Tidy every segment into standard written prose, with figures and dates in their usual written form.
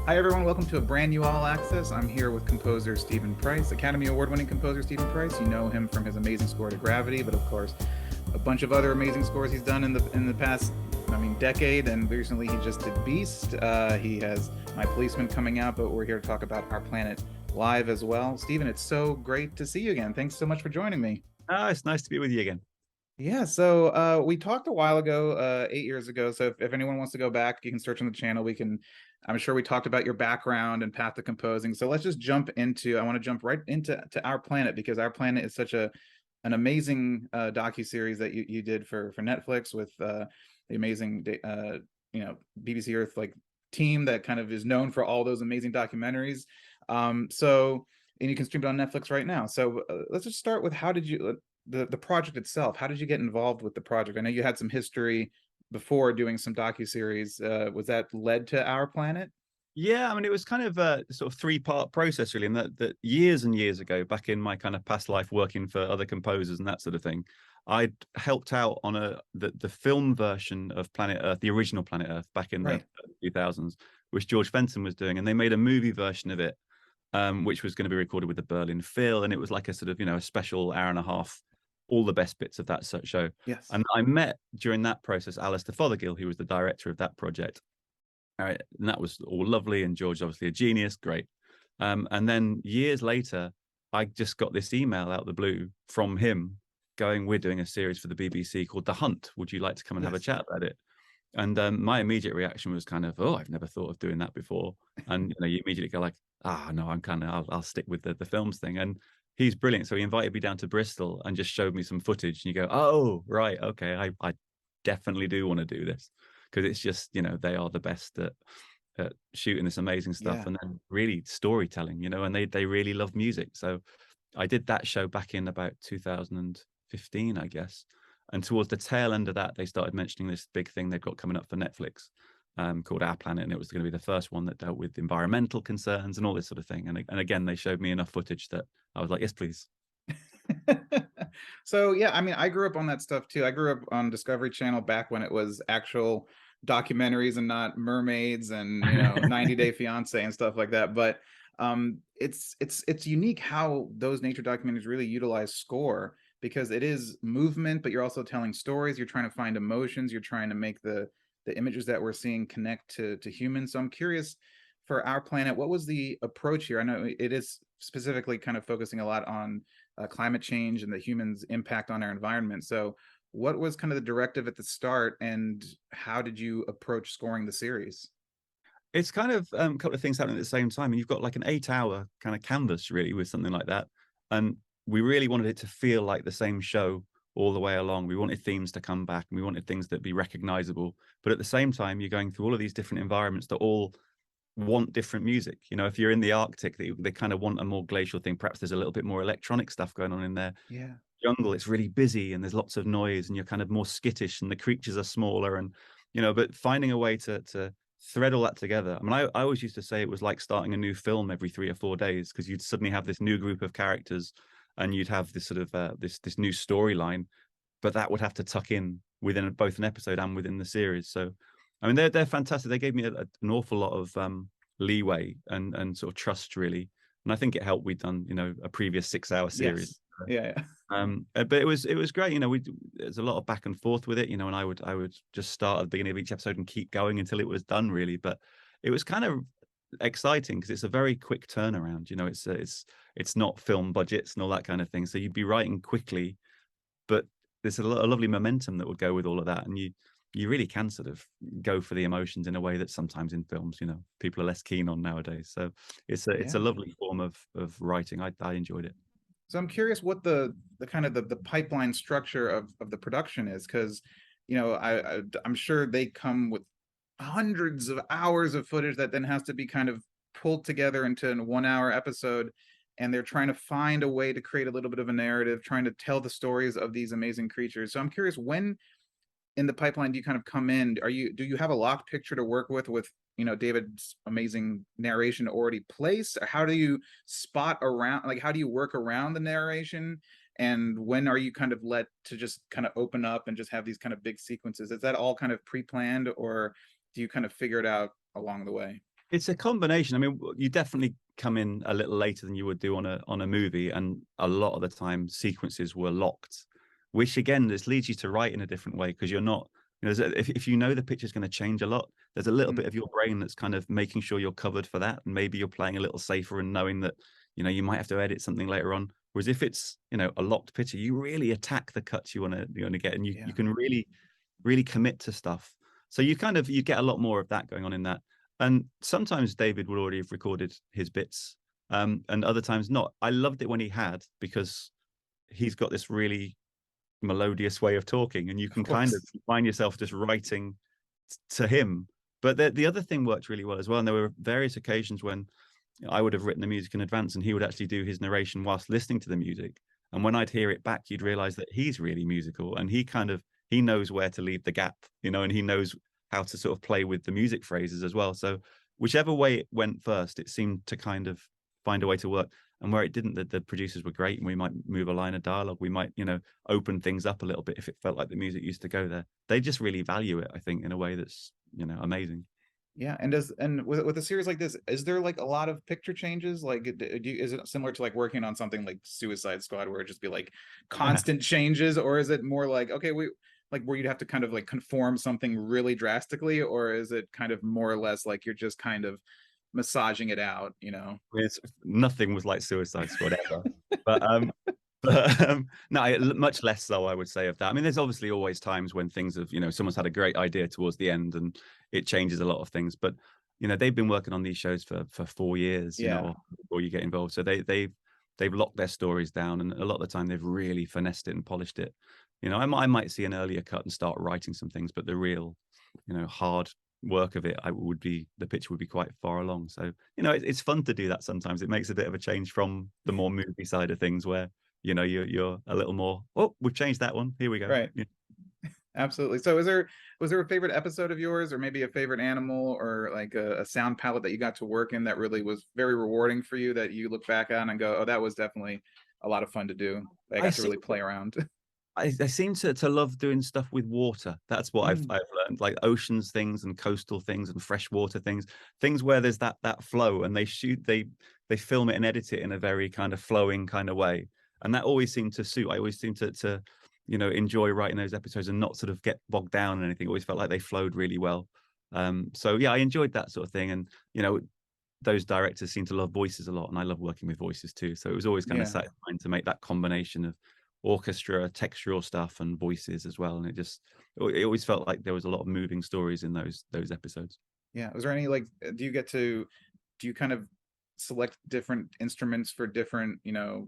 Hi, everyone. Welcome to a brand new All Access. I'm here with composer Stephen Price, Academy Award-winning composer Stephen Price. You know him from his amazing score to Gravity, but of course, a bunch of other amazing scores he's done in the past, decade. And recently, he just did Beast. He has My Policeman coming out, but we're here to talk about Our Planet live as well. Stephen, it's so great to see you again. Thanks so much for joining me. Ah, it's nice to be with you again. Yeah, so we talked a while ago, 8 years ago. So if anyone wants to go back, you can search on the channel. I'm sure we talked about your background and path to composing. So let's just jump into, I want to jump right into Our Planet, because Our Planet is such an amazing docu-series that you did for Netflix with the amazing BBC Earth like team that kind of is known for all those amazing documentaries. So and you can stream it on Netflix right now. So let's just start with how did you the project itself? How did you get involved with the project? I know you had some history before doing some docu-series. Was that led to Our Planet? Yeah, I mean, it was kind of a sort of three-part process, really. And that years and years ago, back in my kind of past life working for other composers and that sort of thing, I'd helped out on the film version of Planet Earth, the original Planet Earth, back in the Right. 2000s, which George Fenton was doing. And they made a movie version of it, which was going to be recorded with the Berlin Phil. And it was like a sort of, a special hour and a half, all the best bits of that show. Yes. And I met during that process Alistair Fothergill, who was the director of that project. All right, and that was all lovely, and George obviously a genius, great. And then years later, I just got this email out of the blue from him going, "We're doing a series for the BBC called The Hunt. Would you like to come and have a Yes. chat about it?" And my immediate reaction was kind of, "Oh, I've never thought of doing that before." And you immediately go like, "Ah, no, I'll stick with the films thing." And he's brilliant, so he invited me down to Bristol and just showed me some footage. And you go, "Oh, right, okay, I definitely do want to do this." Because it's just they are the best at shooting this amazing stuff Yeah. and then really storytelling, and they really love music. So I did that show back in about 2015, I guess. And towards the tail end of that, they started mentioning this big thing they've got coming up for Netflix, called Our Planet, and it was going to be the first one that dealt with environmental concerns and all this sort of thing. And again, they showed me enough footage that I was like, yes, please. So yeah, I grew up on that stuff too. I grew up on Discovery Channel back when it was actual documentaries and not mermaids and 90 Day Fiance and stuff like that. But it's unique how those nature documentaries really utilize score, because it is movement, but you're also telling stories. You're trying to find emotions. You're trying to make the images that we're seeing connect to humans. So I'm curious, for Our Planet, what was the approach here? I know it is specifically kind of focusing a lot on climate change and the humans' impact on our environment. So, what was kind of the directive at the start, and how did you approach scoring the series? It's kind of a couple of things happening at the same time, and you've got like an 8 hour kind of canvas really with something like that. And we really wanted it to feel like the same show all the way along. We wanted themes to come back, and we wanted things that be recognizable. But at the same time, you're going through all of these different environments that all want different music. If you're in the Arctic, they kind of want a more glacial thing. Perhaps there's a little bit more electronic stuff going on in there. Yeah, Jungle, it's really busy and there's lots of noise, and you're kind of more skittish, and the creatures are smaller, and but finding a way to thread all that together. I mean, I always used to say it was like starting a new film every 3 or 4 days, because you'd suddenly have this new group of characters, and you'd have this sort of this new storyline, but that would have to tuck in within both an episode and within the series. So I mean, they're fantastic. They gave me an awful lot of leeway and sort of trust, really. And I think it helped we'd done a previous 6 hour series. yes, yeah, yeah. But it was great. There's a lot of back and forth with it, and I would just start at the beginning of each episode and keep going until it was done, really. But it was kind of exciting because it's a very quick turnaround. It's not film budgets and all that kind of thing. So you'd be writing quickly, but there's a lovely momentum that would go with all of that, and you really can sort of go for the emotions in a way that sometimes in films, people are less keen on nowadays. So it's a Yeah. lovely form of writing. I enjoyed it. So I'm curious what the kind of the pipeline structure of the production is, because I'm sure they come with hundreds of hours of footage that then has to be kind of pulled together into a 1 hour episode, and they're trying to find a way to create a little bit of a narrative, trying to tell the stories of these amazing creatures. So I'm curious, when in the pipeline do you kind of come in? Do you have a locked picture to work with David's amazing narration already placed? Or how do you spot around, like how do you work around the narration? And when are you kind of let to just kind of open up and just have these kind of big sequences? Is that all kind of pre-planned, or do you kind of figure it out along the way? It's a combination. I mean, you definitely come in a little later than you would do on a movie, and a lot of the time sequences were locked, which again, this leads you to write in a different way because you're not, you know, if you know the picture's going to change a lot, there's a little Mm, bit of your brain that's kind of making sure you're covered for that, and maybe you're playing a little safer and knowing that, you know, you might have to edit something later on. Whereas if it's, you know, a locked picture, you really attack the cuts you want to get, and you yeah. can really commit to stuff. So you get a lot more of that going on in that. And sometimes David would already have recorded his bits, and other times not. I loved it when he had, because he's got this really melodious way of talking, and you Of can kind of course. find yourself just writing to him. But the other thing worked really well as well. And there were various occasions when I would have written the music in advance, and he would actually do his narration whilst listening to the music. And when I'd hear it back, you'd realize that he's really musical, and he knows where to leave the gap, you know, and he knows how to sort of play with the music phrases as well. So whichever way it went first, it seemed to kind of find a way to work. And where it didn't, the producers were great, and we might move a line of dialogue. We might, you know, open things up a little bit if it felt like the music used to go there. They just really value it, I think, in a way that's, you know, amazing. Yeah, and with a series like this, is there like a lot of picture changes? Like, is it similar to like working on something like Suicide Squad, where it just be like constant changes, or is it more like, okay, we like where you'd have to kind of like conform something really drastically, or is it kind of more or less like you're just kind of massaging it out, you know? It's nothing was like Suicide Squad ever. But no, much less so, I would say, of that. I mean, there's obviously always times when things have, you know, someone's had a great idea towards the end and it changes a lot of things. But you know, they've been working on these shows for 4 years, you Yeah, know, before you get involved. So they've locked their stories down, and a lot of the time they've really finessed it and polished it. You know, I might see an earlier cut and start writing some things, but the real, you know, hard work of it, the picture would be quite far along. So you know, it's fun to do that sometimes. It makes a bit of a change from the more movie side of things, where you know you're a little more. Oh, we've changed that one. Here we go. right. Yeah. Absolutely. So was there a favorite episode of yours, or maybe a favorite animal, or like a sound palette that you got to work in that really was very rewarding for you, that you look back on and go, oh, that was definitely a lot of fun to do. I I got to seem really play around. I seem to love doing stuff with water. That's what I've Mm, I've learned, like oceans things and coastal things and freshwater things where there's that flow, and they film it and edit it in a very kind of flowing kind of way, and that always seemed to suit. I always seemed to you know enjoy writing those episodes and not sort of get bogged down in anything. It always felt like they flowed really well. So yeah, I enjoyed that sort of thing, and you know those directors seem to love voices a lot, and I love working with voices too. So it was always kind of yeah. satisfying to make that combination of orchestra, textural stuff, and voices as well. And it always felt like there was a lot of moving stories in those episodes. Yeah. Was there any like do you kind of select different instruments for different,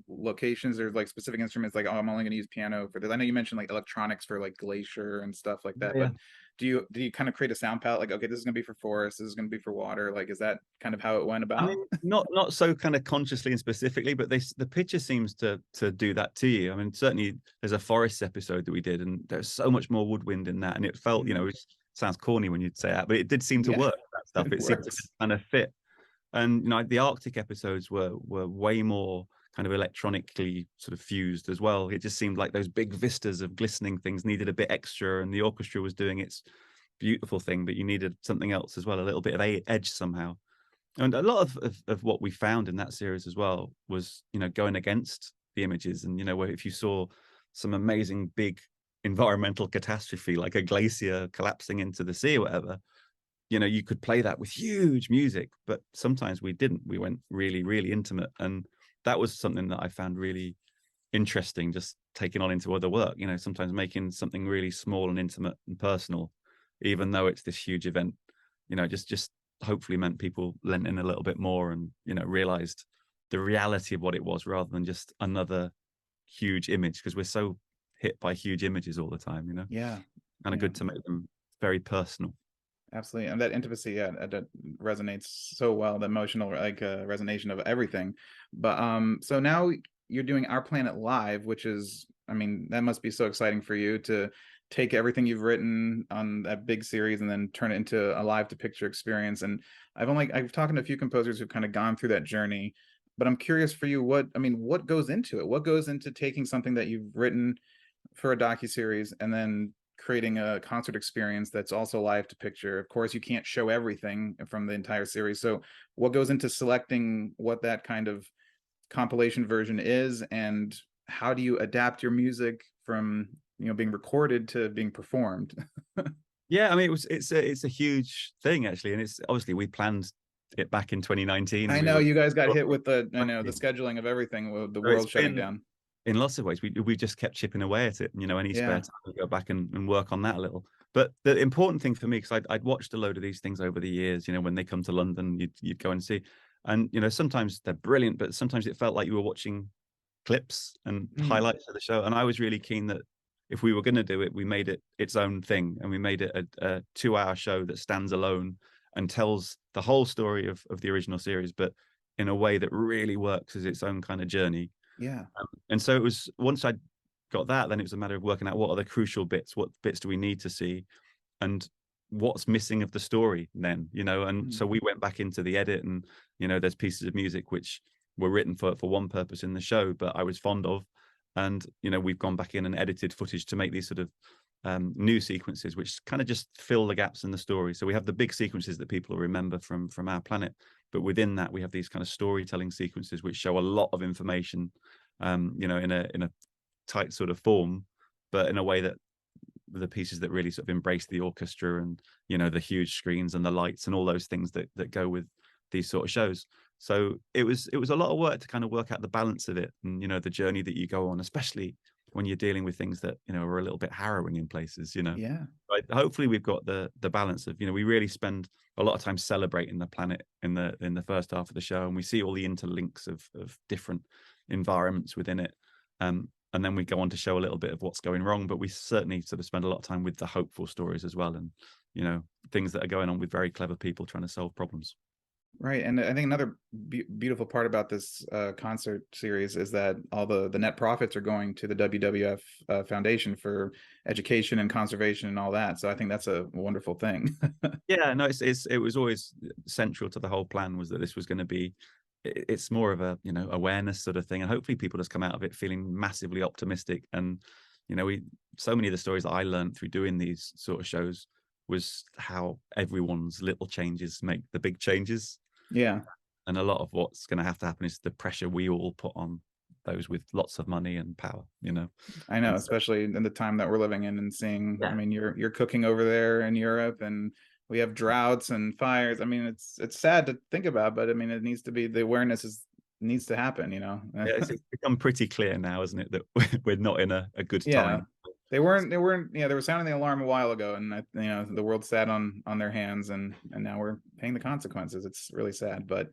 locations, or like specific instruments like, oh, I'm only gonna use piano for this? I know you mentioned like electronics for like Glacier and stuff like Yeah, that, yeah. but do you kind of create a sound palette like, okay, this is gonna be for forest, this is gonna be for water? Like, is that kind of how it went I about? mean, not so kind of consciously and specifically, but the picture seems to do that to you. I mean, certainly there's a forests episode that we did, and there's so much more woodwind in that, and it felt, you know, Mm, it sounds corny when you'd say that, but it did seem to yeah, work. That stuff, it it seemed to works. kind of fit. And you know, the Arctic episodes were way more kind of electronically sort of fused as well. It just seemed like those big vistas of glistening things needed a bit extra, and the orchestra was doing its beautiful thing, but you needed something else as well, a little bit of edge somehow. And a lot of what we found in that series as well was, you know, going against the images. And, you know, where if you saw some amazing big environmental catastrophe, like a glacier collapsing into the sea or whatever, you know, you could play that with huge music, but sometimes we didn't. We went really, really intimate. And that was something that I found really interesting, just taking on into other work, you know, sometimes making something really small and intimate and personal, even though it's this huge event, you know, just hopefully meant people lent in a little bit more and, you know, realized the reality of what it was rather than just another huge image, because we're so hit by huge images all the time, you know, Yeah, kind of yeah. good to make them very personal. Absolutely, and that intimacy, yeah, that resonates so well. The emotional, like, resonation of everything. But so now you're doing Our Planet Live, which is, I mean, that must be so exciting for you to take everything you've written on that big series and then turn it into a live to picture experience. And I've talked to a few composers who've kind of gone through that journey. But I'm curious for you, what goes into it? What goes into taking something that you've written for a docuseries and then creating a concert experience that's also live to picture. Of course, you can't show everything from the entire series. So what goes into selecting what that kind of compilation version is, and how do you adapt your music from, being recorded to being performed? Yeah, I mean, it's a huge thing actually, and it's obviously we planned it back in 2019, and I we know were you guys got hit with the scheduling of everything, with the so it's world shutting been down. in lots of ways. We just kept chipping away at it. Any spare Yeah. time, we go back and work on that a little. But the important thing for me, because I'd watched a load of these things over the years, when they come to London, you'd go and see, and sometimes they're brilliant, but sometimes it felt like you were watching clips and Mm, highlights of the show. And I was really keen that if we were going to do it, we made it its own thing, and we made it a 2-hour show that stands alone and tells the whole story of the original series, but in a way that really works as its own kind of journey. yeah. And so it was, once I got that, then it was a matter of working out what are the crucial bits, what bits do we need to see, and what's missing of the story then, and Mm, so we went back into the edit, and there's pieces of music which were written for one purpose in the show, but I was fond of, and we've gone back in and edited footage to make these sort of new sequences which kind of just fill the gaps in the story. So we have the big sequences that people will remember from our planet, but within that we have these kind of storytelling sequences which show a lot of information, in a tight sort of form, but in a way that the pieces that really sort of embrace the orchestra and the huge screens and the lights and all those things that go with these sort of shows. So it was a lot of work to kind of work out the balance of it, and the journey that you go on, especially when you're dealing with things that are a little bit harrowing in places. yeah. But hopefully we've got the balance of, we really spend a lot of time celebrating the planet in the first half of the show, and we see all the interlinks of different environments within it. And then we go on to show a little bit of what's going wrong, but we certainly sort of spend a lot of time with the hopeful stories as well, and things that are going on with very clever people trying to solve problems. Right, and I think another beautiful part about this concert series is that all the net profits are going to the WWF Foundation for education and conservation and all that. So I think that's a wonderful thing. Yeah, no, it was always central to the whole plan, was that this was going to be, it's more of a awareness sort of thing, and hopefully people just come out of it feeling massively optimistic. And we, so many of the stories that I learned through doing these sort of shows was how everyone's little changes make the big changes. Yeah, And a lot of what's going to have to happen is the pressure we all put on those with lots of money and power. I know, And so, especially in the time that we're living in and seeing. I yeah, mean, you're cooking over there in Europe, and we have droughts and fires. I mean, it's sad to think about, but I mean, it needs to be, the awareness is needs to happen. yeah, it's become pretty clear now, isn't it, that we're not in a good Yeah, time. they weren't, they were sounding the alarm a while ago, and the world sat on their hands, and now we're paying the consequences. It's really sad, but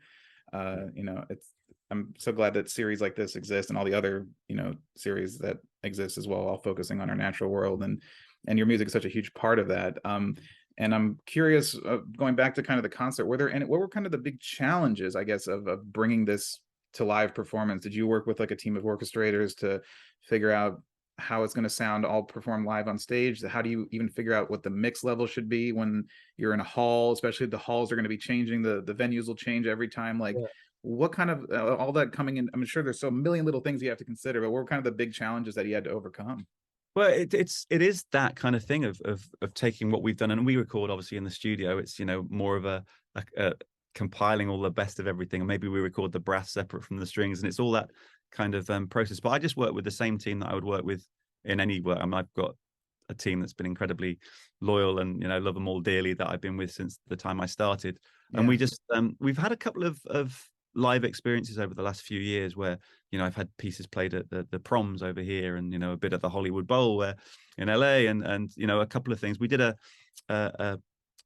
it's, I'm so glad that series like this exist, and all the other series that exist as well, all focusing on our natural world, and your music is such a huge part of that. And I'm curious, going back to kind of the concert, what were kind of the big challenges, I guess, of bringing this to live performance? Did you work with like a team of orchestrators to figure out how it's going to sound all performed live on stage? How do you even figure out what the mix level should be when you're in a hall, especially if the halls are going to be changing, the venues will change every time? Like, what kind of all that coming in? I'm sure there's so a million little things you have to consider, but what were kind of the big challenges that you had to overcome? Well, it is that kind of thing of taking what we've done, and we record obviously in the studio. It's more of a compiling all the best of everything, and maybe we record the brass separate from the strings, and it's all that kind of process. But I just work with the same team that I would work with in any work. I mean, I've got a team that's been incredibly loyal, and love them all dearly, that I've been with since the time I started. And Yeah, we've had a couple of live experiences over the last few years where I've had pieces played at the proms over here, and a bit at the Hollywood Bowl where in LA, and a couple of things. We did a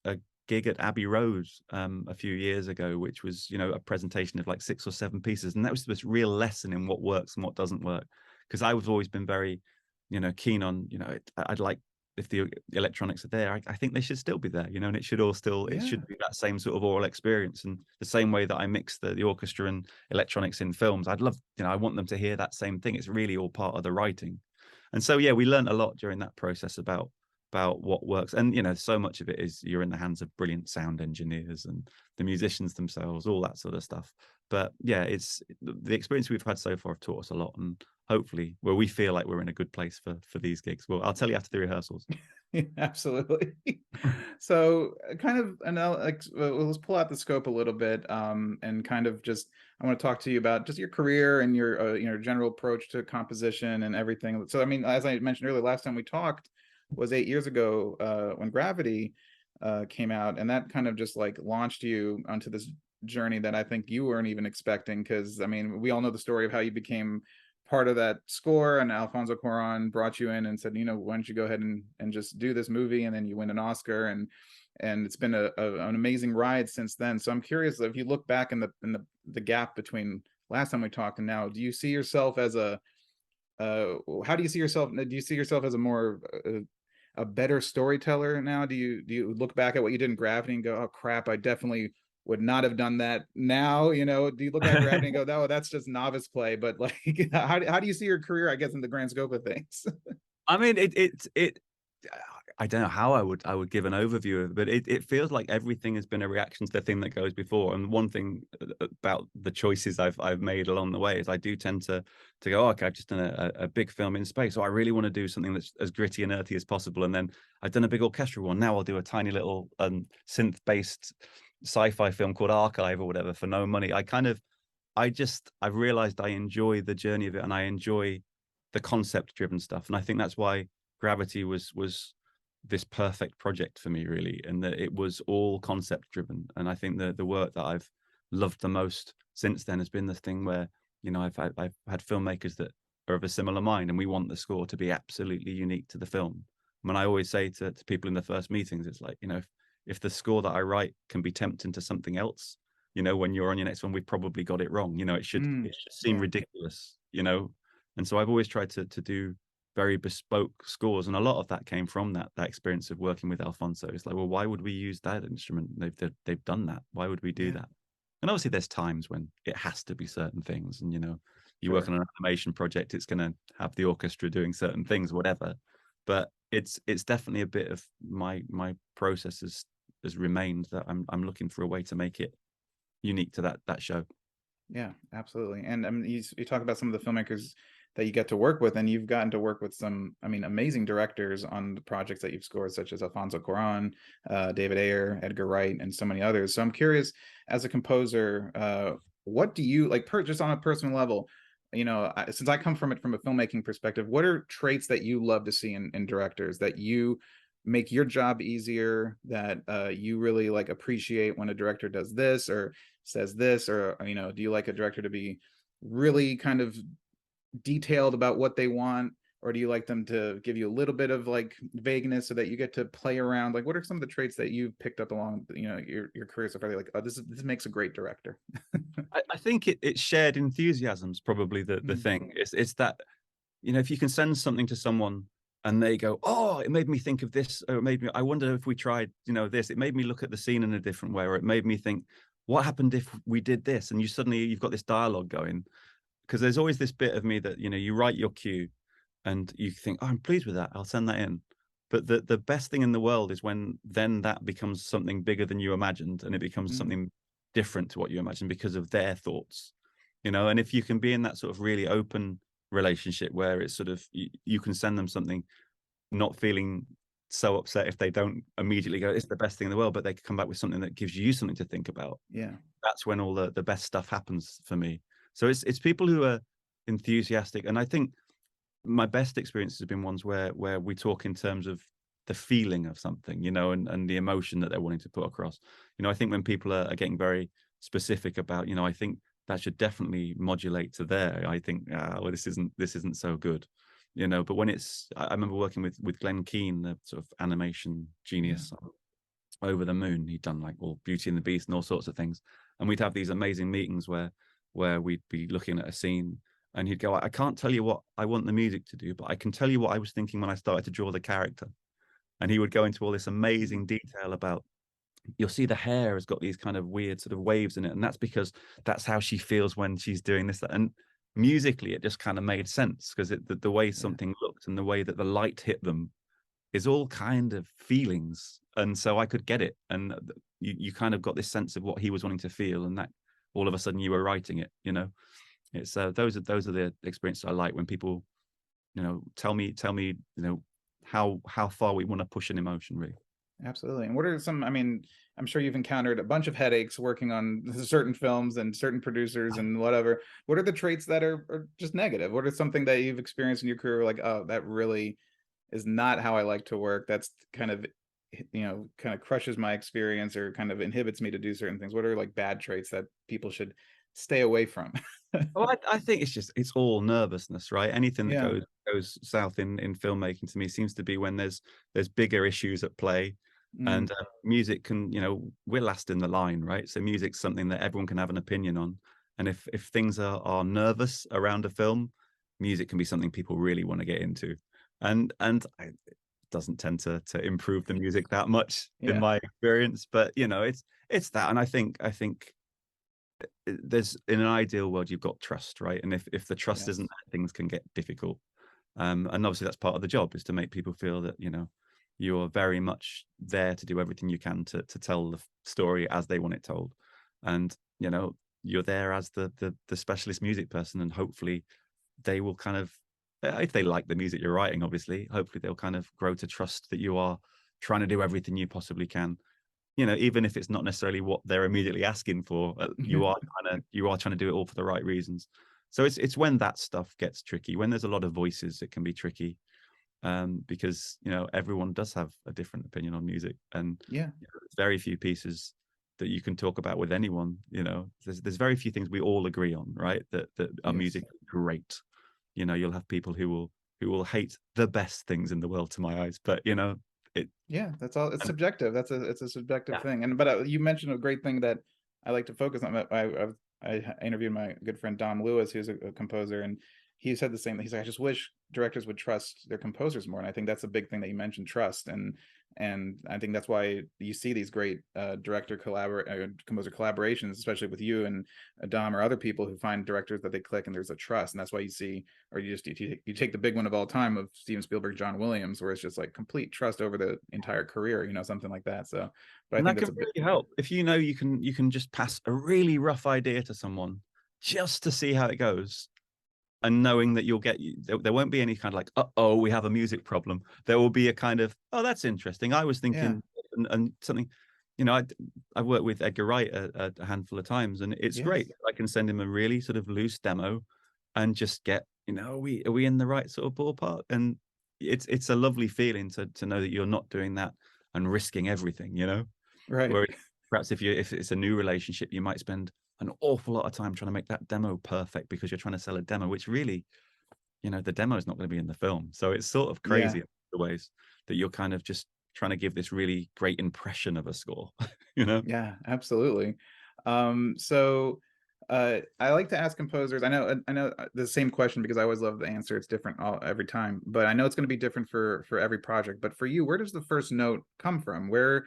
a gig at Abbey Road a few years ago, which was a presentation of like 6 or 7 pieces, and that was this real lesson in what works and what doesn't work. Because I've always been very keen on I'd like, if the electronics are there, I think they should still be there, and it should all still, it yeah. should be that same sort of oral experience. And the same way that I mix the orchestra and electronics in films, I'd love, I want them to hear that same thing. It's really all part of the writing. And so yeah, we learned a lot during that process about what works. And so much of it is you're in the hands of brilliant sound engineers and the musicians themselves, all that sort of stuff. But yeah, it's the experience we've had so far have taught us a lot, and hopefully, well, we feel like we're in a good place for these gigs. Well, I'll tell you after the rehearsals. Yeah, absolutely. So, kind of, like, let's pull out the scope a little bit, and kind of just, I want to talk to you about just your career and your, general approach to composition and everything. So, I mean, as I mentioned earlier, last time we talked was 8 years ago, when Gravity came out, and that kind of just like launched you onto this journey that I think you weren't even expecting. Because I mean, we all know the story of how you became part of that score, and Alfonso Cuarón brought you in and said, why don't you go ahead and just do this movie, and then you win an Oscar, and it's been an amazing ride since then. So I'm curious, if you look back in the gap between last time we talked and now, do you see yourself as a how do you see yourself? Do you see yourself as a more a better storyteller now? Do you look back at what you did in Gravity and go, oh crap, I definitely would not have done that now? Do you look at Gravity and go, oh, that's just novice play? But like, how do you see your career, I guess, in the grand scope of things? I mean, I don't know how I would give an overview of it, but it feels like everything has been a reaction to the thing that goes before. And one thing about the choices I've made along the way is I do tend to go, oh, okay, I've just done a big film in space, so I really want to do something that's as gritty and earthy as possible. And then I've done a big orchestral one. Now I'll do a tiny little synth-based sci-fi film called Archive or whatever for no money. I've realized I enjoy the journey of it, and I enjoy the concept driven stuff. And I think that's why Gravity was this perfect project for me, really, and that it was all concept driven. And I think the work that I've loved the most since then has been the thing where, I've had filmmakers that are of a similar mind, and we want the score to be absolutely unique to the film. I always say to people in the first meetings, it's like, if the score that I write can be tempting to something else, when you're on your next one, we've probably got it wrong. It should seem Yeah, ridiculous. And so I've always tried to do very bespoke scores, and a lot of that came from that experience of working with Alfonso. It's like, well, why would we use that instrument? They've done that. Why would we do yeah, that? And obviously, there's times when it has to be certain things, and you work sure. on an animation project, it's going to have the orchestra doing certain things, whatever. But it's definitely a bit of my process has remained that I'm looking for a way to make it unique to that show. Yeah, absolutely. And I mean, you talk about some of the filmmakers that you get to work with, and you've gotten to work with some, I mean, amazing directors on the projects that you've scored, such as Alfonso Cuarón, David Ayer, Edgar Wright, and so many others. So I'm curious, as a composer, what do you like, just on a personal level? Since I come from it from a filmmaking perspective, what are traits that you love to see in directors that you make your job easier, that you really like appreciate when a director does this or says this, or do you like a director to be really kind of detailed about what they want, or do you like them to give you a little bit of like vagueness so that you get to play around? Like, what are some of the traits that you've picked up along your career so far? Like, oh, this makes a great director. I think it's shared enthusiasm's probably the Mm, thing. It's that, if you can send something to someone and they go, oh, it made me think of this, or it made me, I wonder if we tried, this, it made me look at the scene in a different way, or it made me think, what happened if we did this? And you've got this dialogue going, because there's always this bit of me that, you write your cue and you think, oh, I'm pleased with that, I'll send that in. But the best thing in the world is when then that becomes something bigger than you imagined, and it becomes mm, something different to what you imagined because of their thoughts. And if you can be in that sort of really open relationship where it's sort of you can send them something, not feeling so upset if they don't immediately go, it's the best thing in the world, but they can come back with something that gives you something to think about. yeah, That's when all the best stuff happens for me. So it's people who are enthusiastic. And I think my best experiences have been ones where we talk in terms of the feeling of something, and the emotion that they're wanting to put across. I think when people are getting very specific about, I think that should definitely modulate to there. I think, well, this isn't so good, But when I remember working with Glenn Keane, the sort of animation yeah, genius, Over the Moon. He'd done like all Beauty and the Beast and all sorts of things, and we'd have these amazing meetings where we'd be looking at a scene, and he'd go, I can't tell you what I want the music to do, but I can tell you what I was thinking when I started to draw the character. And he would go into all this mm, amazing detail about, you'll see the hair has got these kind of weird sort of waves in it, and that's because that's how she feels when she's doing this. And musically, it just kind of made sense because the way yeah, something looked and the way that the light hit them is all kind of feelings. And so I could get it. And you kind of got this sense of what he was wanting to feel. And that all of a sudden you were writing it. It's those are the experiences I like when people, tell me, how far we want to push an emotion, really. Absolutely. And what are some, I mean, I'm sure you've encountered a bunch of headaches working on certain films and certain producers and whatever. What are the traits that are just negative? What are something that you've experienced in your career like, oh, that really is not how I like to work. That's kind of, kind of crushes my experience or kind of inhibits me to do certain things. What are like bad traits that people should stay away from? Well, I think it's all nervousness, right? Anything that Yeah. goes south in filmmaking to me seems to be when there's bigger issues at play, Mm, and music can, we're last in the line, right? So music's something that everyone can have an opinion on, and if things are nervous around a film, music can be something people really want to get into, it doesn't tend to improve the music that much in yeah. my experience, but it's that, and I think there's in an ideal world you've got trust, right? And if the trust isn't Yes. there, things can get difficult. And obviously that's part of the job, is to make people feel that you are very much there to do everything you can to tell the story as they want it told, and you're there as the specialist music person, and hopefully they will kind of, if they like the music you're writing, obviously hopefully they'll kind of grow to trust that you are trying to do everything you possibly can, even if it's not necessarily what they're immediately asking for, you are trying to do it all for the right reasons. So it's when that stuff gets tricky, when there's a lot of voices, it can be tricky, because everyone does have a different opinion on music, and Yeah. there's very few pieces that you can talk about with anyone. There's very few things we all agree on, right? That are Yes. music great. You'll have people who will hate the best things in the world, to my eyes, but it. Yeah, that's all. It's And, subjective. It's a subjective yeah. thing. And but you mentioned a great thing that I like to focus on. I interviewed my good friend Dom Lewis, who's a composer, and he said the same thing. He's like, I just wish directors would trust their composers more. And I think that's a big thing that you mentioned, trust. And I think that's why you see these great composer collaborations, especially with you and Dom or other people who find directors that they click and there's a trust. And that's why you see, or you take the big one of all time of Steven Spielberg, John Williams, where it's just like complete trust over the entire career, something like that. So, but I And think that that's can a bit. really help if you can just pass a really rough idea to someone just to see how it goes, and knowing that there won't be any kind of like, oh, we have a music problem. There will be a kind of, oh, that's interesting. I was Yeah. thinking, and something, I worked with Edgar Wright a handful of times, and it's great. Yes. I can send him a really sort of loose demo and just get, are we in the right sort of ballpark? And it's a lovely feeling to know that you're not doing that and risking everything. Right. Whereas perhaps if it's a new relationship, you might spend an awful lot of time trying to make that demo perfect because you're trying to sell a demo, which really, the demo is not going to be in the film. So it's sort of Yeah. crazy in the ways that you're kind of just trying to give this really great impression of a score, Yeah, absolutely. So I like to ask composers. I know the same question because I always love the answer. It's different every time, but I know it's going to be different for every project. But for you, where does the first note come from? Where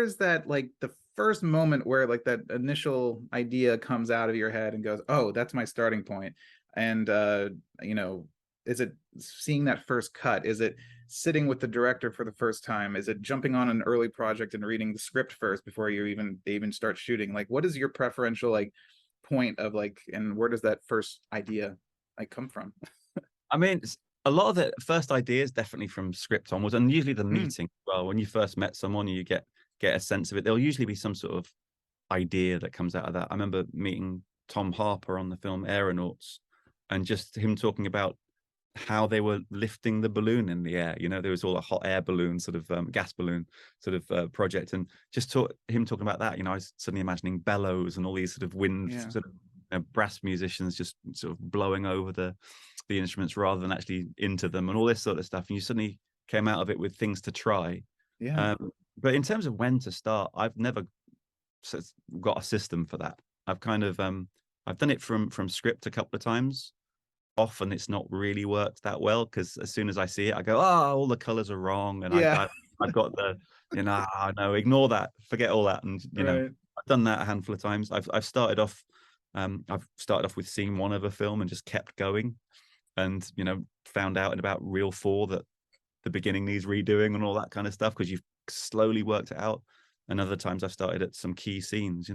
is that, like the first moment where like that initial idea comes out of your head and goes, "Oh, that's my starting point." And you know, is it seeing that first cut? Is it sitting with the director for the first time? Is it jumping on an early project and reading the script first before they even start shooting? Like, what is your preferential like point of like, and where does that first idea like come from? I mean, a lot of the first ideas definitely from script onwards, and usually the Mm, meeting. Well, when you first met someone, you get a sense of it. There'll usually be some sort of idea that comes out of that. I remember meeting Tom Harper on the film Aeronauts, and just him talking about how they were lifting the balloon in the air. There was all a hot air balloon, sort of gas balloon sort of project, and just him talking about that. I was suddenly imagining bellows and all these sort of wind, yeah, sort of brass musicians just sort of blowing over the instruments rather than actually into them, and all this sort of stuff. And you suddenly came out of it with things to try. yeah, But in terms of when to start, I've never got a system for that. I've done it from script a couple of times. Often it's not really worked that well because as soon as I see it, I go, oh, all the colors are wrong, and yeah. I've got no, ignore that, forget all that, and Right. I've done that a handful of times. I've started off, with scene one of a film and just kept going, and found out in about reel 4 that the beginning needs redoing and all that kind of stuff because you've slowly worked it out. And other times I've started at some key scenes.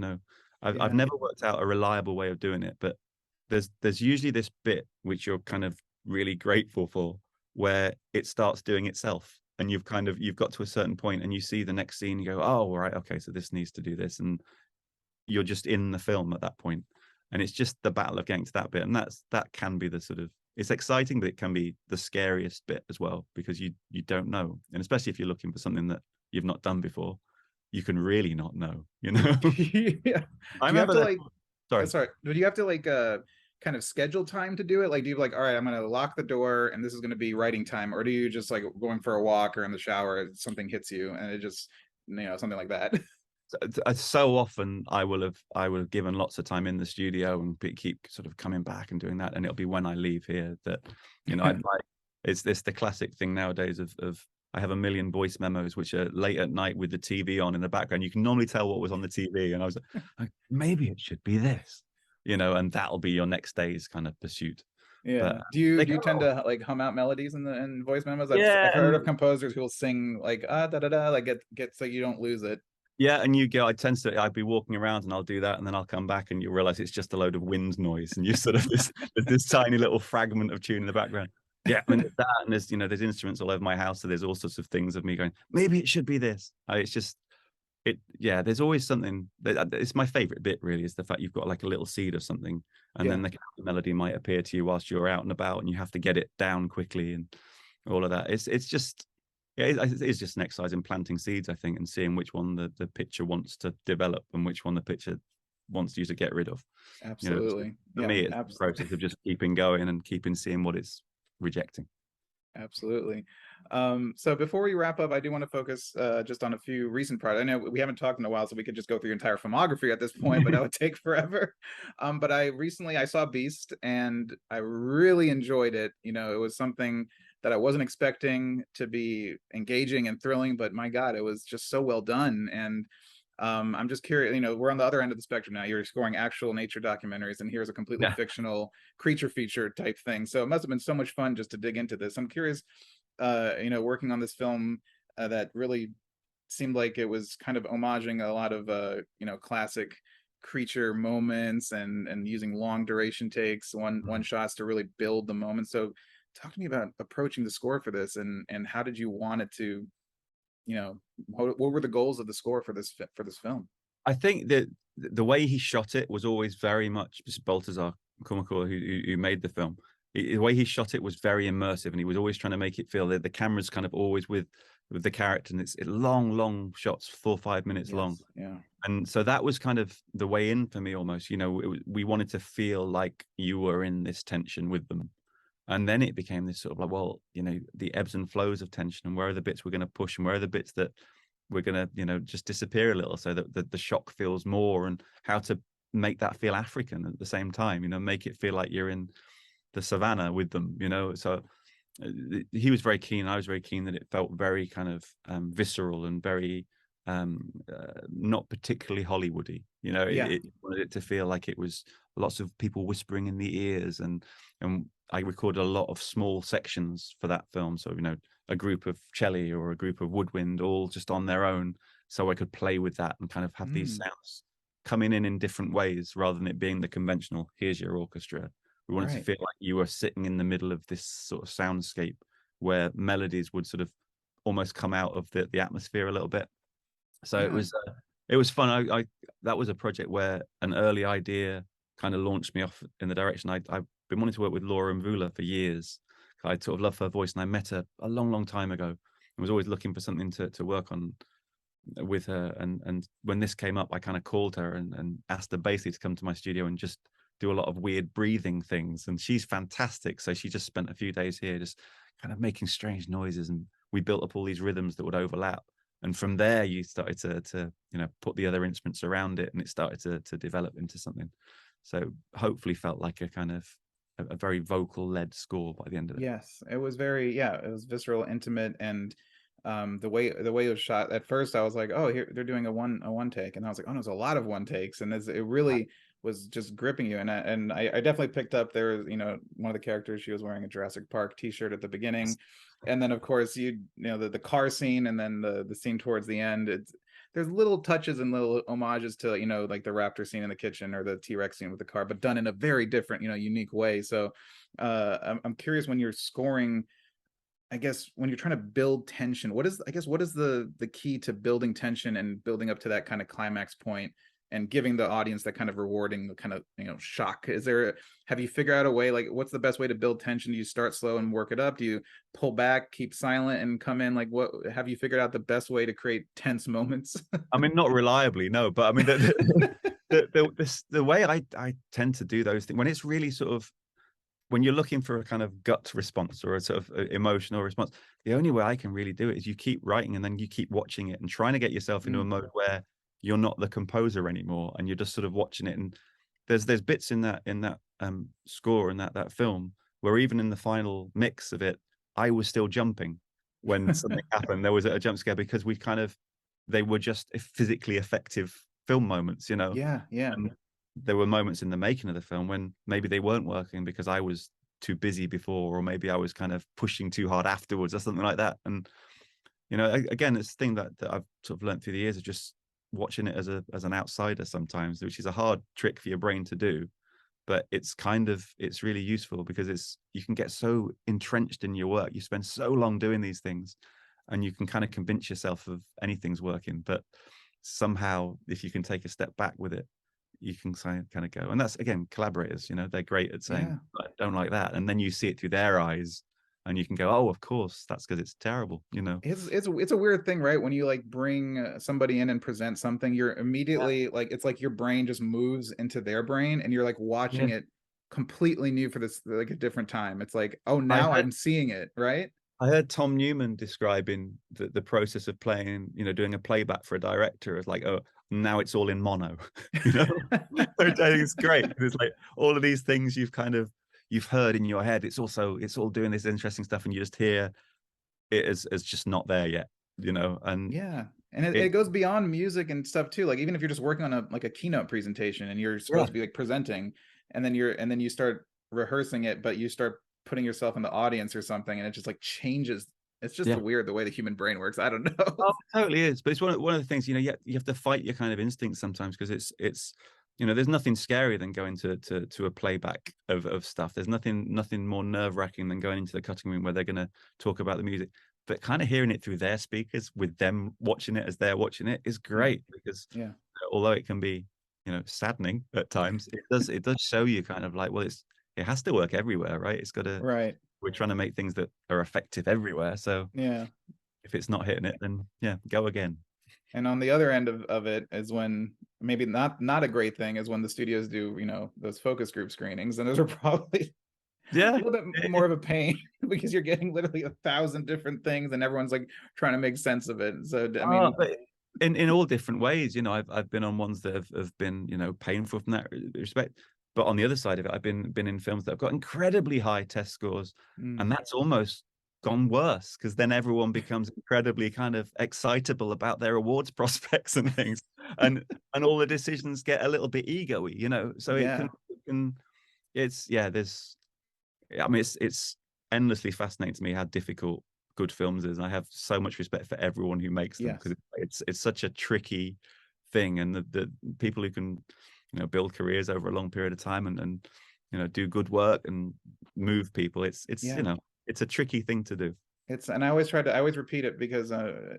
I've Yeah. never worked out a reliable way of doing it, but there's usually this bit which you're kind of really grateful for, where it starts doing itself, and you've got to a certain point and you see the next scene, you go, oh right, okay, so this needs to do this, and you're just in the film at that point. And it's just the battle of getting to that bit, and that can be the sort of, it's exciting, but it can be the scariest bit as well, because you don't know, and especially if you're looking for something that you've not done before, you can really not know, you know. Yeah. I Do you have remember to that. like, Sorry. sorry, do you have to like kind of schedule time to do it? Like, do you like, all right, I'm gonna lock the door and this is gonna be writing time, or do you just like going for a walk or in the shower, something hits you and it just, something like that? So often I will have given lots of time in the studio and keep sort of coming back and doing that, and it'll be when I leave here that, I'd like, it's this the classic thing nowadays of I have a million voice memos which are late at night with the TV on in the background. You can normally tell what was on the TV, and I was like, maybe it should be this, and that'll be your next day's kind of pursuit. Yeah. But Do they you go, tend to like hum out melodies in voice memos? I've yeah, heard of and composers who will sing like da da da, like get so you don't lose it. yeah, and I'd be walking around and I'll do that, and then I'll come back and you realize it's just a load of wind noise, and you sort of this tiny little fragment of tune in the background. Yeah, I mean there's that, and there's instruments all over my house, so there's all sorts of things of me going, maybe it should be this. It's just yeah, there's always something. It's my favorite bit, really, is the fact you've got like a little seed of something, and Yeah, then the melody might appear to you whilst you're out and about, and you have to get it down quickly and all of that. It's just, yeah, it's just an exercise in planting seeds, I think, and seeing which one the picture wants to develop and which one the picture wants you to get rid of. So absolutely. for Yeah, me, it's the process of just keeping going and keeping seeing what it's rejecting. absolutely. So before we wrap up, I do want to focus just on a few recent projects. I know we haven't talked in a while, so we could just go through your entire filmography at this point, but that would take forever. But I saw Beast and I really enjoyed it. It was something that I wasn't expecting to be engaging and thrilling, but my God, it was just so well done. And I'm just curious, we're on the other end of the spectrum now. You're scoring actual nature documentaries, and here's a completely Yeah. fictional creature feature type thing. So it must have been so much fun just to dig into this. I'm curious, working on this film that really seemed like it was kind of homaging a lot of classic creature moments and using long duration takes, one shots to really build the moment. So talk to me about approaching the score for this, and how did you want it to, what were the goals of the score for this film? I think that the way he shot it was always very much just Baltazar Kumako, who made the film. The way he shot it was very immersive, and he was always trying to make it feel that the camera's kind of always with the character, and it's long shots, 4 or 5 minutes long. Yes, yeah. And so that was kind of the way in for me almost. We wanted to feel like you were in this tension with them. And then it became this sort of like, well, the ebbs and flows of tension, and where are the bits we're going to push, and where are the bits that we're going to, just disappear a little, so that the shock feels more, and how to make that feel African at the same time, make it feel like you're in the savannah with them. So he was very keen. I was very keen that it felt very kind of visceral and very not particularly Hollywoody. Yeah. It wanted it to feel like it was lots of people whispering in the ears, and I recorded a lot of small sections for that film. So a group of cello or a group of woodwind, all just on their own, so I could play with that and kind of have these Mm, sounds coming in different ways, rather than it being the conventional, here's your orchestra. We wanted to right. feel like you were sitting in the middle of this sort of soundscape, where melodies would sort of almost come out of the atmosphere a little bit. So Yeah. it was fun. I That was a project where an early idea kind of launched me off in the direction. I've been wanting to work with Laura Mvula for years. I sort of love her voice, and I met her a long time ago, and was always looking for something to work on with her. And when this came up, I kind of called her and asked her basically to come to my studio and just do a lot of weird breathing things. And she's fantastic. So she just spent a few days here just kind of making strange noises, and we built up all these rhythms that would overlap. And from there, you started to put the other instruments around it, and it started to develop into something. So hopefully felt like a kind of a very vocal led score by the end of it. Yes, it was very, yeah, it was visceral, intimate, and the way it was shot. At first, I was like, oh, here they're doing a one take, and I was like, oh, there's a lot of one takes, and it really was just gripping you. And I definitely picked up there. One of the characters, she was wearing a Jurassic Park T-shirt at the beginning, and then of course the car scene, and then the scene towards the end. There's little touches and little homages to like the raptor scene in the kitchen or the T-Rex scene with the car, but done in a very different unique way. So I'm curious, when you're scoring I guess when you're trying to build tension, what is, I guess, what is the key to building tension and building up to that kind of climax point and giving the audience that kind of rewarding kind of, you know, shock? Is there, have you figured out a way, like what's the best way to build tension? Do you start slow and work it up? Do you pull back, keep silent and come in? Like what, have you figured out the best way to create tense moments? I mean, not reliably, no, but I mean the way I tend to do those things when it's really sort of, when you're looking for a kind of gut response or a sort of emotional response, the only way I can really do it is you keep writing and then you keep watching it and trying to get yourself into a Mm. mode where you're not the composer anymore and you're just sort of watching it. And there's bits in that score and that film where even in the final mix of it, I was still jumping when something happened. There was a jump scare because we kind of, they were just physically effective film moments, you know. Yeah, yeah. And there were moments in the making of the film when maybe they weren't working because I was too busy before, or maybe I was kind of pushing too hard afterwards, or something like that. And you know, again, it's the thing that I've sort of learned through the years of just watching it as an outsider sometimes, which is a hard trick for your brain to do. But it's kind of, it's really useful because it's, you can get so entrenched in your work. You spend so long doing these things and you can kind of convince yourself of anything's working. But somehow, if you can take a step back with it, you can kind of go. And that's, again, collaborators, you know, they're great at saying, Yeah. I don't like that. And then you see it through their eyes and you can go, oh, of course, that's because it's terrible, you know. It's a weird thing, right? When you like bring somebody in and present something, you're immediately like, it's like your brain just moves into their brain and you're like watching Yeah. it completely new for this, like a different time. It's like, oh, I now heard I'm seeing it, right? I heard Tom Newman describing the process of playing, you know, doing a playback for a director as like, oh, now it's all in mono, you know. I think it's great. It's like all of these things you've heard in your head. It's all doing this interesting stuff, and you just hear it as just not there yet, you know. And Yeah. And it it, goes beyond music and stuff too. Like even if you're just working on a like a keynote presentation and you're supposed yeah, to be like presenting and then you start rehearsing it, but you start putting yourself in the audience or something and it just like changes. It's just yeah. weird the way the human brain works. I don't know. Oh, it totally is. But it's one of the things, you know, you have to fight your kind of instincts sometimes because it's you know, there's nothing scarier than going to a playback of stuff. There's nothing more nerve-wracking than going into the cutting room where they're gonna talk about the music. But kind of hearing it through their speakers with them watching it as they're watching it is Mm. great because Yeah. although it can be, you know, saddening at times, it does show you kind of like, well, it has to work everywhere, right? It's gotta, Right. we're trying to make things that are effective everywhere. So Yeah. if it's not hitting it, then yeah, go again. And on the other end of it is when maybe not a great thing is when the studios do, you know, those focus group screenings. And those are probably a Yeah. little bit more of a pain because you're getting literally 1,000 different things and everyone's like trying to make sense of it. So I Oh, mean, but in all different ways, you know, I've been on ones that have been, you know, painful from that respect. But on the other side of it, I've been in films that have got incredibly high test scores, mm, and that's almost gone worse because then everyone becomes incredibly kind of excitable about their awards prospects and things, and all the decisions get a little bit ego-y, you know. So yeah, it can it's yeah, there's I mean, it's endlessly fascinating to me how difficult good films is. And I have so much respect for everyone who makes them yes, because it's such a tricky thing, and the people who can, you know, build careers over a long period of time and you know, do good work and move people. It's you yeah. know, it's a tricky thing to do. It's, and I always repeat it because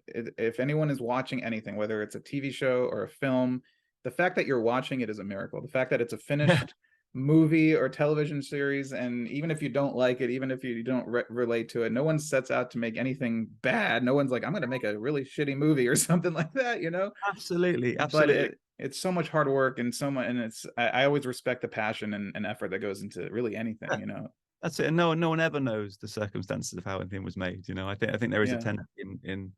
if anyone is watching anything, whether it's a TV show or a film, the fact that you're watching it is a miracle. The fact that it's a Yeah. finished movie or television series, and even if you don't like it, even if you don't relate to it, no one sets out to make anything bad. No one's like, I'm going to make a really shitty movie or something like that, you know? Absolutely, But absolutely. it's so much hard work and so much, and it's I always respect the passion and effort that goes into really anything, Yeah. you know? That's it. And no one ever knows the circumstances of how anything was made. You know, I think there is a Yeah. tendency in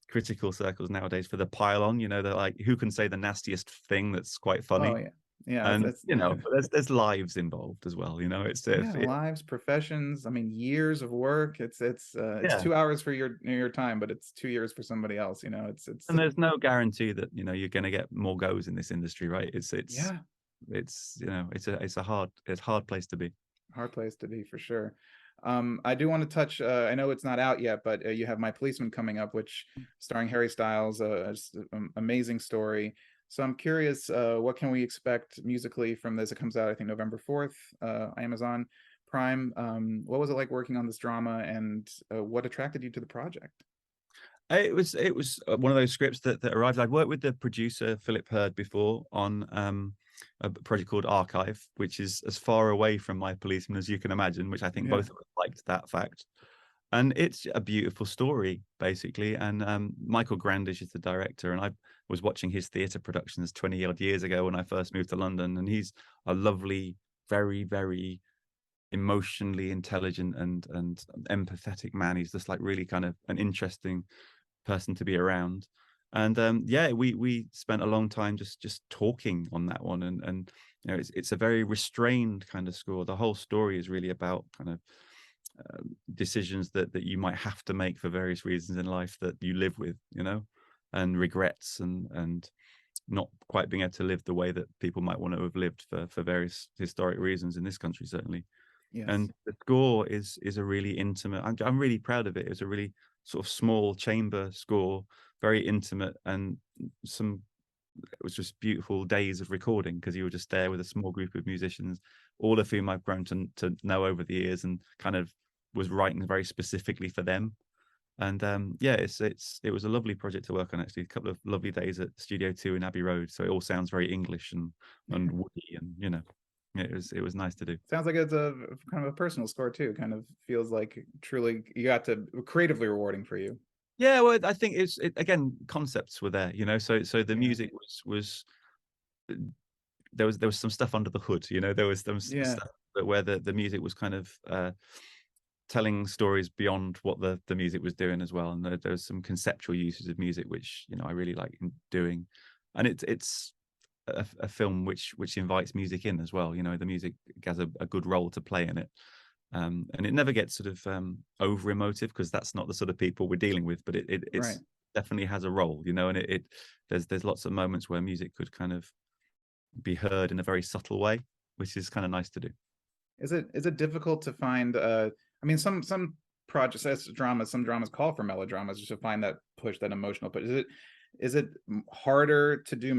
critical circles nowadays for the pile on, you know, they're like, who can say the nastiest thing that's quite Oh funny? yeah. Yeah, And that's you know, but there's lives involved as well, you know. It's if yeah, it, lives, professions, I mean years of work. It's yeah, 2 hours for your time, but it's 2 years for somebody else, you know. It's and there's no guarantee that, you know, you're going to get more goes in this industry, right? yeah, It's you know, it's a hard place to be. hard place to be for sure. I do want to touch. I know it's not out yet, but you have My Policeman coming up, which starring Harry Styles. Just an amazing story. So I'm curious, what can we expect musically from this? It comes out, I think, November 4th, Amazon Prime. What was it like working on this drama, and what attracted you to the project? It was one of those scripts that arrived. I'd worked with the producer Philip Hurd before on a project called Archive, which is as far away from My Policeman as you can imagine, which I think Yeah, both of us liked that fact. And it's a beautiful story, basically. And Michael Grandish is the director, and I was watching his theatre productions 20 odd years ago when I first moved to London, and he's a lovely, very, very emotionally intelligent and empathetic man. He's just like really kind of an interesting person to be around. And yeah, we spent a long time just talking on that one, and you know, it's a very restrained kind of score. The whole story is really about kind of decisions that you might have to make for various reasons in life that you live with, you know, and regrets and not quite being able to live the way that people might want to have lived for various historic reasons in this country, certainly. yes, And the score is a really intimate. I'm really proud of it. It was a really sort of small chamber score, very intimate, and some. It was just beautiful days of recording because you were just there with a small group of musicians, all of whom I've grown to know over the years, and kind of was writing very specifically for them. And yeah, it was a lovely project to work on, actually. A couple of lovely days at Studio 2 in Abbey Road, so it all sounds very English and woody, and you know, it was nice to do. sounds like it's a kind of a personal score too. Kind of feels like truly you got to creatively rewarding for you. Yeah, well, I think again, concepts were there, you know. So the Yeah, music was there was some stuff under the hood, you know. There was some yeah, stuff where the music was kind of telling stories beyond what the music was doing as well. And there was some conceptual uses of music which, you know, I really like doing. And it's a film which invites music in as well. You know, the music has a good role to play in it. And it never gets sort of over emotive, because that's not the sort of people we're dealing with. But right. it's definitely has a role, you know. And there's lots of moments where music could kind of be heard in a very subtle way, which is kind of nice to do. Is it difficult to find? I mean, some projects, as dramas, some dramas call for melodramas just to find that push, that emotional. But is it harder to do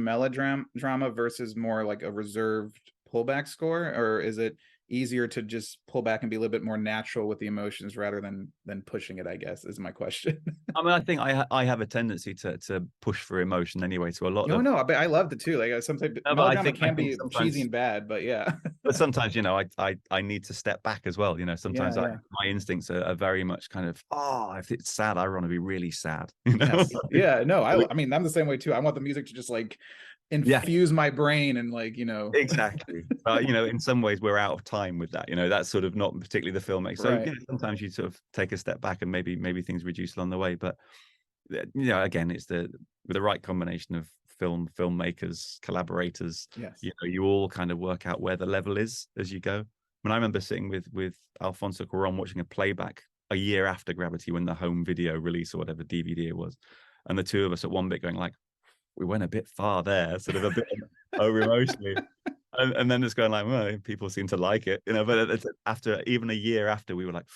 drama versus more like a reserved pullback score, or is it easier to just pull back and be a little bit more natural with the emotions rather than pushing it? I guess is my question. I mean, I think I have a tendency to push for emotion anyway. To a lot No, of no, but I loved it too. Like sometimes no, but melodrama I can think be cheesy sometimes, and bad, but yeah, but sometimes, you know, I need to step back as well. You know, yeah, sometimes yeah. my instincts are very much kind of, oh, if it's sad, I want to be really sad. You know, Yes. Yeah. No, Like, I mean, I'm the same way too. I want the music to just like yeah, infuse my brain and like, exactly. But you know, in some ways, we're out of time with that. You know, that's sort of not particularly the filmmaker. So right. you know, sometimes you sort of take a step back and maybe things reduce along the way. But you know, again, it's with the right combination of filmmakers, collaborators. Yes. You know, you all kind of work out where the level is as you go. When I remember sitting with Alfonso Cuarón watching a playback a year after Gravity, when the home video release or whatever DVD it was, and the two of us at one bit going like, we went a bit far there, sort of a bit over emotionally. And then it's going like, well, people seem to like it, you know. But after even a year after, we were like,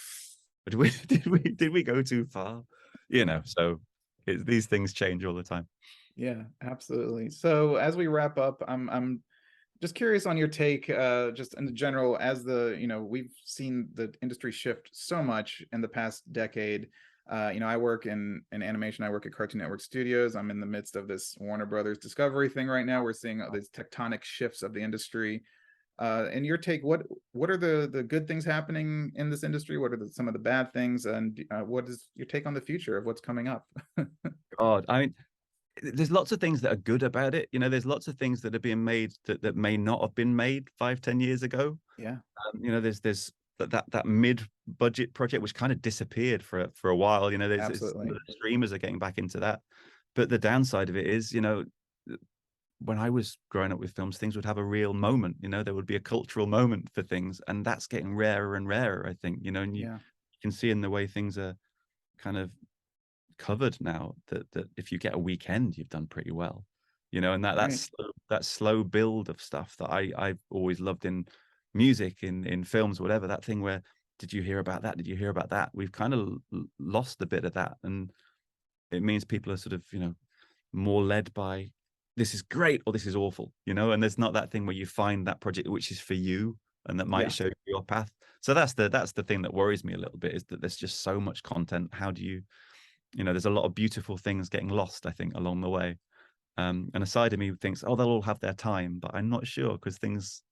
did we go too far, you know? So these things change all the time. Yeah, absolutely. So as we wrap up, I'm just curious on your take, just in general, as we've seen the industry shift so much in the past decade. I work in animation. I work at Cartoon Network Studios. I'm in the midst of this Warner Brothers Discovery thing right now. We're seeing these tectonic shifts of the industry. In your take, what are the good things happening in this industry? What are some of the bad things? And what is your take on the future of what's coming up? God, I mean, there's lots of things that are good about it. You know, there's lots of things that are being made that may not have been made 5, 10 years ago. Yeah, You know, there's that mid-budget project which kind of disappeared for a while. You know, there's absolutely. the streamers are getting back into that. But the downside of it is, you know, when I was growing up with films, things would have a real moment. You know, there would be a cultural moment for things, and that's getting rarer and rarer, I think. You know, and you Yeah, can see in the way things are kind of covered now that if you get a weekend, you've done pretty well. You know, and right. that slow build of stuff that I've always loved in music, in films, whatever. That thing where, did you hear about that? Did you hear about that? We've kind of lost a bit of that, and it means people are sort of, you know, more led by, this is great or this is awful, you know. And there's not that thing where you find that project which is for you and that might Yeah. show you your path. So that's the thing that worries me a little bit, is that there's just so much content. How do you, there's a lot of beautiful things getting lost, I think, along the way. And a side of me thinks, oh, they'll all have their time, but I'm not sure, because things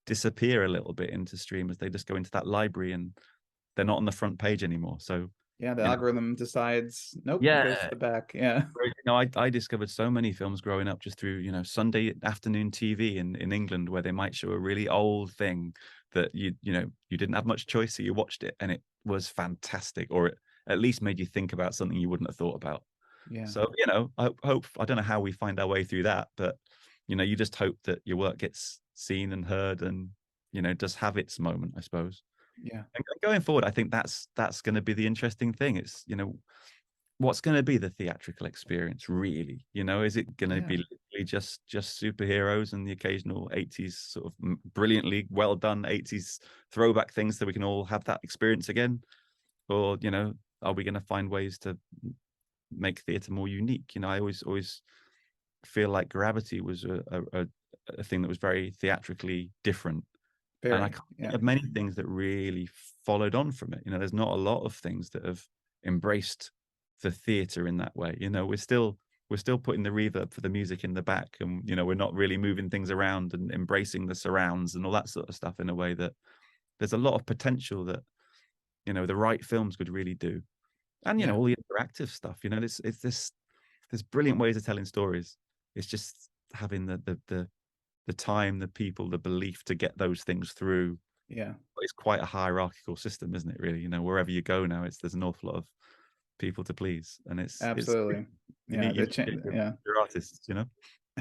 disappear a little bit into streamers. They just go into that library and they're not on the front page anymore. So, Yeah, the you know, algorithm decides, nope, it goes to yeah. the back. Yeah. I discovered so many films growing up just through, Sunday afternoon TV in England, where they might show a really old thing that you didn't have much choice, so you watched it and it was fantastic, or it at least made you think about something you wouldn't have thought about. Yeah. So, I don't know how we find our way through that, but you just hope that your work gets seen and heard, and does have its moment, I suppose. Yeah. And going forward, I think that's going to be the interesting thing. It's, what's going to be the theatrical experience, really? Is it going to Yeah. be literally just superheroes and the occasional 80s sort of brilliantly well done 80s throwback things, so we can all have that experience again? Or, are we going to find ways to make theater more unique? I always feel like Gravity was a thing that was very theatrically different, and I Very. can't think Yeah. of many things that really followed on from it. There's not a lot of things that have embraced the theater in that way. We're still putting the reverb for the music in the back, and we're not really moving things around and embracing the surrounds and all that sort of stuff in a way that there's a lot of potential that the right films could really do. And Yeah. all the interactive stuff. There's brilliant ways of telling stories. It's just having the time, the people, the belief to get those things through. Yeah. It's quite a hierarchical system, isn't it? Really, wherever you go now, there's an awful lot of people to please, and it's Absolutely. you Yeah. need you need to get Yeah. your artists.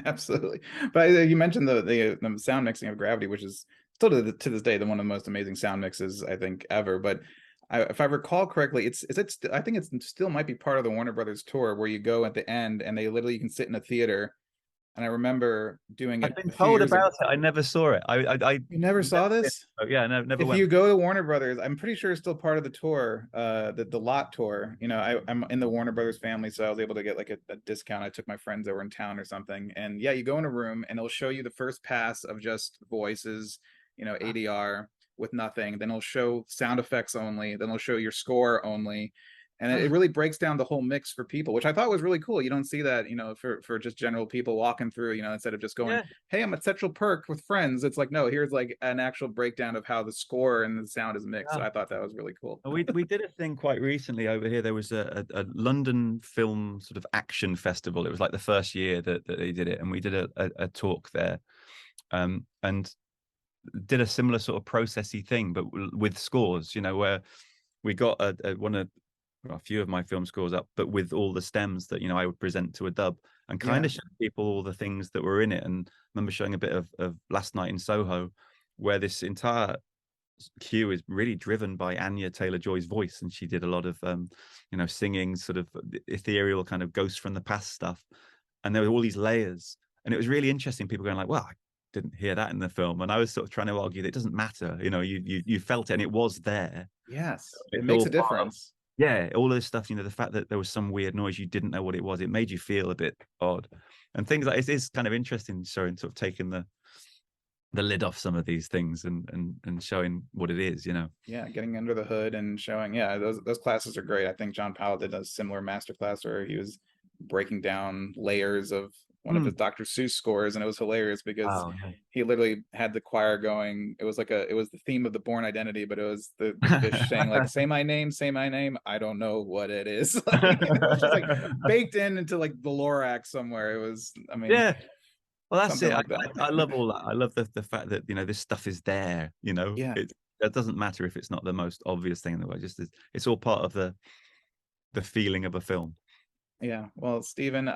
Absolutely. But you mentioned the sound mixing of Gravity, which is still to this day the one of the most amazing sound mixes I think ever. But if I recall correctly, I think it still might be part of the Warner Brothers tour, where you go at the end and they literally, you can sit in a theater. And I remember doing I've it been a few told years ago. about it. I never saw it. I You never never saw been. this? Oh, yeah, never If went. you go to Warner Brothers, I'm pretty sure it's still part of the tour, the lot tour. I'm in the Warner Brothers family, so I was able to get like a discount. I took my friends that were in town or something, and yeah, you go in a room and it'll show you the first pass of just voices, ADR with nothing. Then it'll show sound effects only. Then it'll show your score only. And it really breaks down the whole mix for people, which I thought was really cool. You don't see that, for just general people walking through, instead of just going, Yeah. hey, I'm at Central Perk with friends. It's like, no, here's like an actual breakdown of how the score and the sound is mixed. So Yeah. I thought that was really cool. We did a thing quite recently over here. There was a London film sort of action festival. It was like the first year that they did it, and we did a talk there, and did a similar sort of processy thing, but with scores. Where we got a few of my film scores up, but with all the stems that I would present to a dub, and kind Yeah. of show people all the things that were in it. And I remember showing a bit of Last Night in Soho, where this entire cue is really driven by Anya Taylor-Joy's voice, and she did a lot of singing, sort of ethereal kind of ghosts from the past stuff, and there were all these layers, and it was really interesting. People going like, well, I didn't hear that in the film, and I was sort of trying to argue that it doesn't matter. You felt it and it was there. Yes. It It's makes all a part of, difference. yeah, all of this stuff. The fact that there was some weird noise, you didn't know what it was, it made you feel a bit odd, and things like it is kind of interesting showing, sort of taking the lid off some of these things, and showing what it is. Yeah. Getting under the hood and showing, yeah, those classes are great. I think John Powell did a similar master class where he was breaking down layers of one of his Mm. Dr. Seuss scores, and it was hilarious because Wow. he literally had the choir going. It was the theme of the Born Identity, but it was the fish saying like, say my name, say my name. I don't know what it is. Like, it was just like baked into like the Lorax somewhere. It was, I mean, Yeah. Well, that's something it. like that. I love all that. I love the fact that this stuff is there. Yeah. It doesn't matter if it's not the most obvious thing in the world. Just it's all part of the feeling of a film. Yeah. Well, Stephen,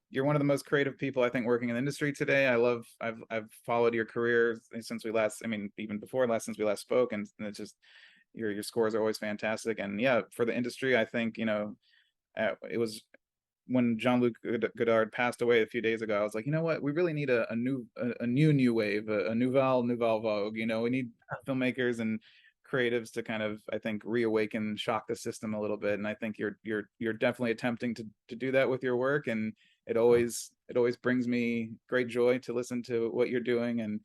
you're one of the most creative people I think working in the industry today. I've followed your career since we last, I mean, even before last, since we last spoke, and it's just your scores are always fantastic. And yeah, for the industry, I think, it was when Jean-Luc Godard passed away a few days ago. I was like, you know what? We really need a new wave, a nouvelle vogue. We need filmmakers and creatives to kind of, I think, reawaken, shock the system a little bit. And I think you're definitely attempting to do that with your work. And it always brings me great joy to listen to what you're doing and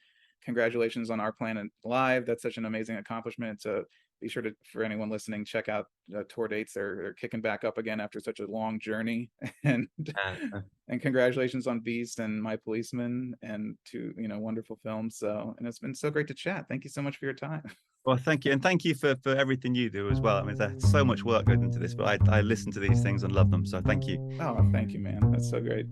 congratulations on Our Planet Live. That's such an amazing accomplishment. So be sure to, for anyone listening, check out tour dates. They're kicking back up again after such a long journey. And Uh, and congratulations on Beast and My Policeman, and two, wonderful films. So, and it's been so great to chat. Thank you so much for your time. well, thank you, and thank you for everything you do as well. I mean, there's so much work goes into this, but I listen to these things and love them. So thank you. Oh, thank you, man. That's so great.